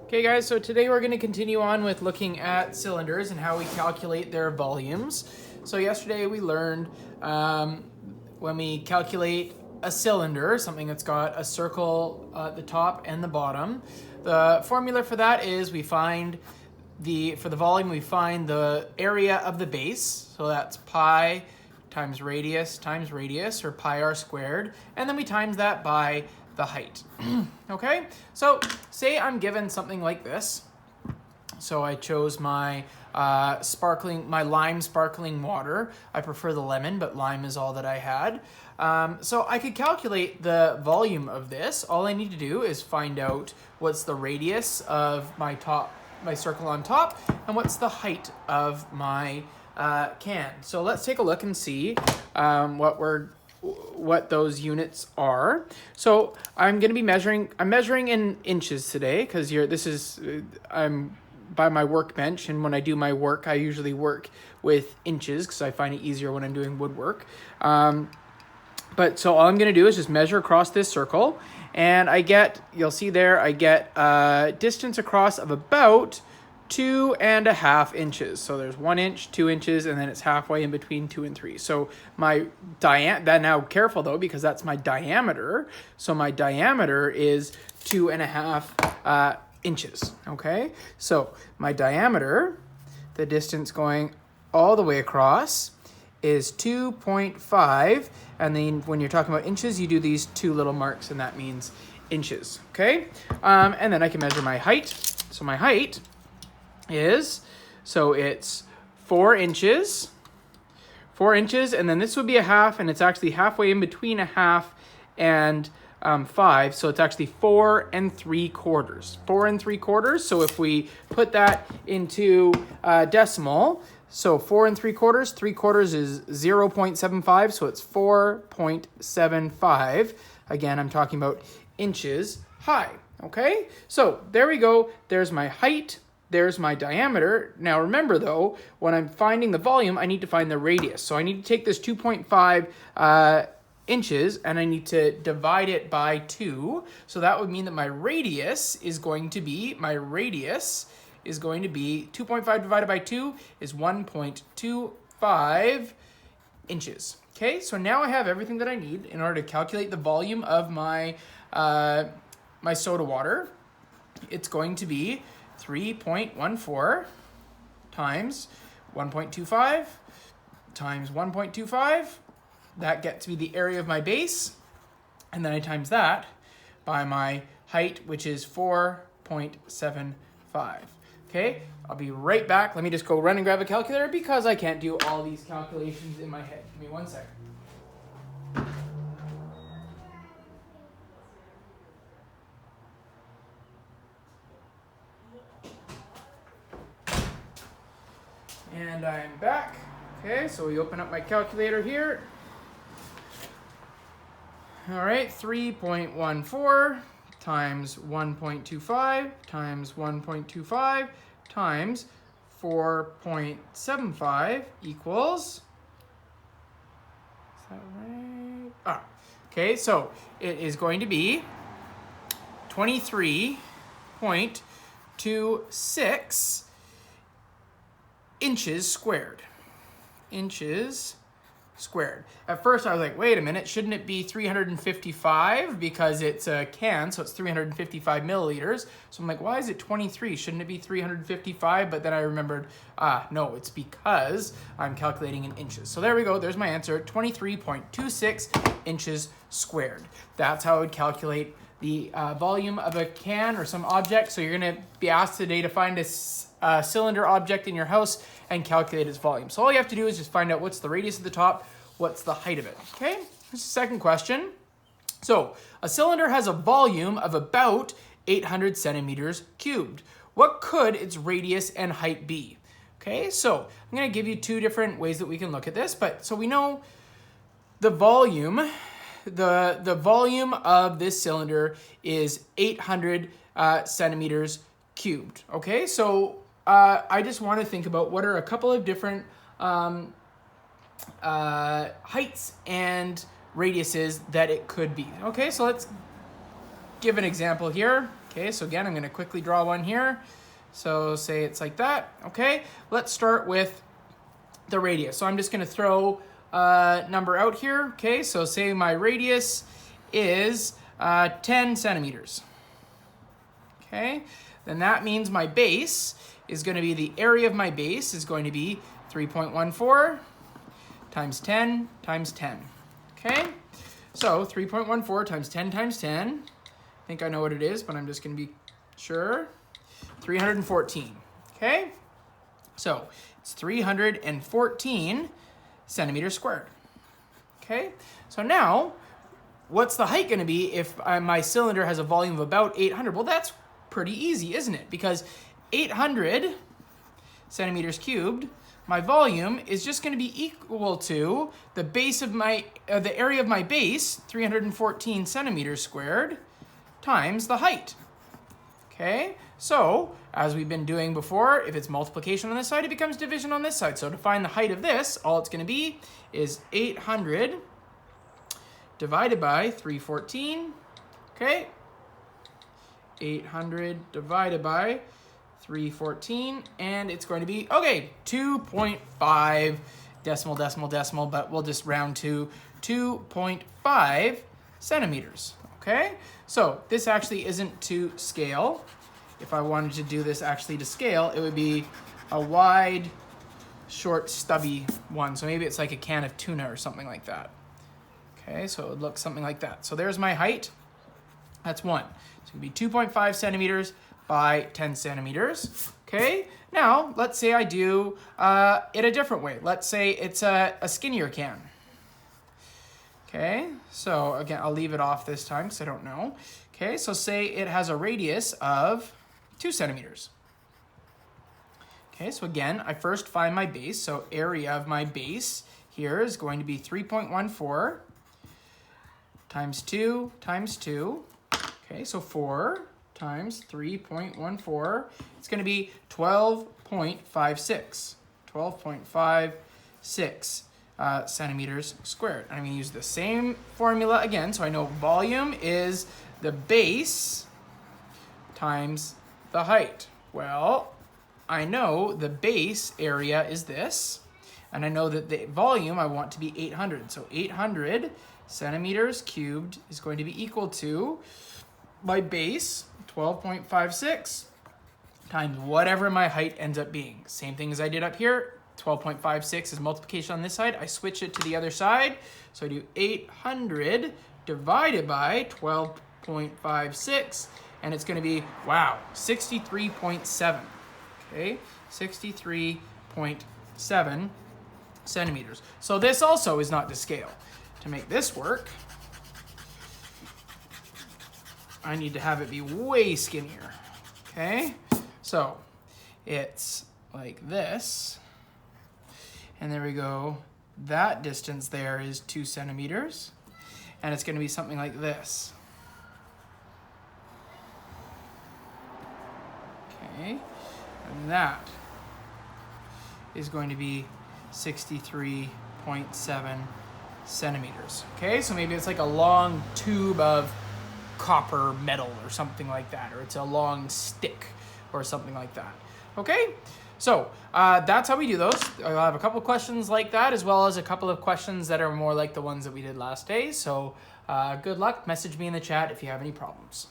Okay guys, so today we're going to continue on with looking at cylinders and how we calculate their volumes. So yesterday we learned when we calculate a cylinder, something that's got a circle at the top and the bottom, the formula for that is we find for the volume we find the area of the base, so that's pi times radius, or pi r squared, and then we times that by the height. Okay, so say I'm given something like this. So I chose my lime sparkling water. I prefer the lemon, but lime is all that I had. So I could calculate the volume of this. All I need to do is find out what's the radius of my circle on top, and what's the height of my can. So let's take a look and see what those units are. So I'm going to be measuring. I'm measuring in inches today because I'm by my workbench, and when I do my work, I usually work with inches because I find it easier when I'm doing woodwork. But so all I'm going to do is just measure across this circle, and you'll see there, I get a distance across of about 2.5 inches. So there's 1 inch, 2 inches, and then it's halfway in between 2 and 3. So my now careful though, because that's my diameter. So my diameter is 2.5 inches. Okay. So my diameter, the distance going all the way across, is 2.5. And then when you're talking about inches, you do these two little marks, and that means inches. Okay. And then I can measure my height. So my height it's 4 inches, and then this would be a half, and it's actually halfway in between a half and 5, so it's actually 4 3/4. 4 3/4. So if we put that into decimal, so 4 3/4, 3/4 is 0.75, so it's 4.75. Again, I'm talking about inches high. Okay, so there we go. There's my height. There's my diameter. Now remember though, when I'm finding the volume, I need to find the radius. So I need to take this 2.5 inches and I need to divide it by 2. So that would mean that my radius is going to be 2.5 divided by 2 is 1.25 inches. Okay, so now I have everything that I need in order to calculate the volume of my soda water. It's going to be 3.14 times 1.25 times 1.25. That gets me the area of my base. And then I times that by my height, which is 4.75. Okay, I'll be right back. Let me just go run and grab a calculator because I can't do all these calculations in my head. Give me 1 second. And I'm back. Okay, so we open up my calculator here. All right, 3.14 times 1.25 times 1.25 times 4.75 equals, is that right? Okay, so it is going to be 23.26 inches squared. Inches squared. At first I was like, wait a minute, shouldn't it be 355 because it's a can, so it's 355 milliliters. So I'm like, why is it 23? Shouldn't it be 355? But then I remembered, no, it's because I'm calculating in inches. So there we go, there's my answer, 23.26 inches squared. That's how I would calculate the volume of a can or some object. So you're gonna be asked today to find a cylinder object in your house and calculate its volume. So all you have to do is just find out what's the radius of the top, what's the height of it. Okay, here's the second question. So a cylinder has a volume of about 800 centimeters cubed. What could its radius and height be? Okay, so I'm gonna give you two different ways that we can look at this, but so we know the volume, the volume of this cylinder is 800 centimeters cubed. Okay, so I just want to think about what are a couple of different heights and radiuses that it could be. Okay, so let's give an example here. Okay, so again, I'm going to quickly draw one here. So say it's like that. Okay, let's start with the radius. So I'm just going to throw a number out here. Okay, so say my radius is 10 centimeters. Okay, then that means my base is going to be, the area of my base is going to be 3.14 times 10 times 10. Okay, so 3.14 times 10 times 10. I think I know what it is, but I'm just going to be sure. 314. Okay, so it's 314 centimeters squared. Okay, so now what's the height going to be if my cylinder has a volume of about 800? Well, that's pretty easy, isn't it? Because 800 centimeters cubed, my volume is just going to be equal to the base of my, the area of my base, 314 centimeters squared, times the height. Okay, so as we've been doing before, if it's multiplication on this side, it becomes division on this side. So to find the height of this, all it's going to be is 800 divided by 314. Okay, 800 divided by 314, and it's going to be, okay, 2.5 decimal, decimal, decimal, but we'll just round to 2.5 centimeters. Okay, so this actually isn't to scale. If I wanted to do this actually to scale, it would be a wide, short, stubby one. So maybe it's like a can of tuna or something like that. Okay, so it would look something like that. So there's my height. That's one. It's going to be 2.5 centimeters by 10 centimeters. Okay, now let's say I do it a different way. Let's say it's a skinnier can. Okay, so again, I'll leave it off this time because I don't know. Okay, so say it has a radius of 2 centimeters. Okay, so again, I first find my base. So area of my base here is going to be 3.14 times 2 times 2. Okay, so 4 times 3.14. It's going to be 12.56. 12.56 centimeters squared. I'm going to use the same formula again. So I know volume is the base times the height. Well, I know the base area is this, and I know that the volume I want to be 800. So 800 centimeters cubed is going to be equal to my base, 12.56, times whatever my height ends up being. Same thing as I did up here. 12.56 is multiplication on this side. I switch it to the other side. So I do 800 divided by 12.56, and it's going to be, wow, 63.7. Okay, 63.7 centimeters. So this also is not to scale. To make this work, I need to have it be way skinnier. Okay, so it's like this. And there we go. That distance there is 2 centimeters. And it's going to be something like this. Okay. And that is going to be 63.7 centimeters. Okay, so maybe it's like a long tube of copper metal or something like that, or it's a long stick or something like that. Okay, so that's how we do those. I'll have a couple of questions like that, as well as a couple of questions that are more like the ones that we did last day. So good luck. Message me in the chat if you have any problems.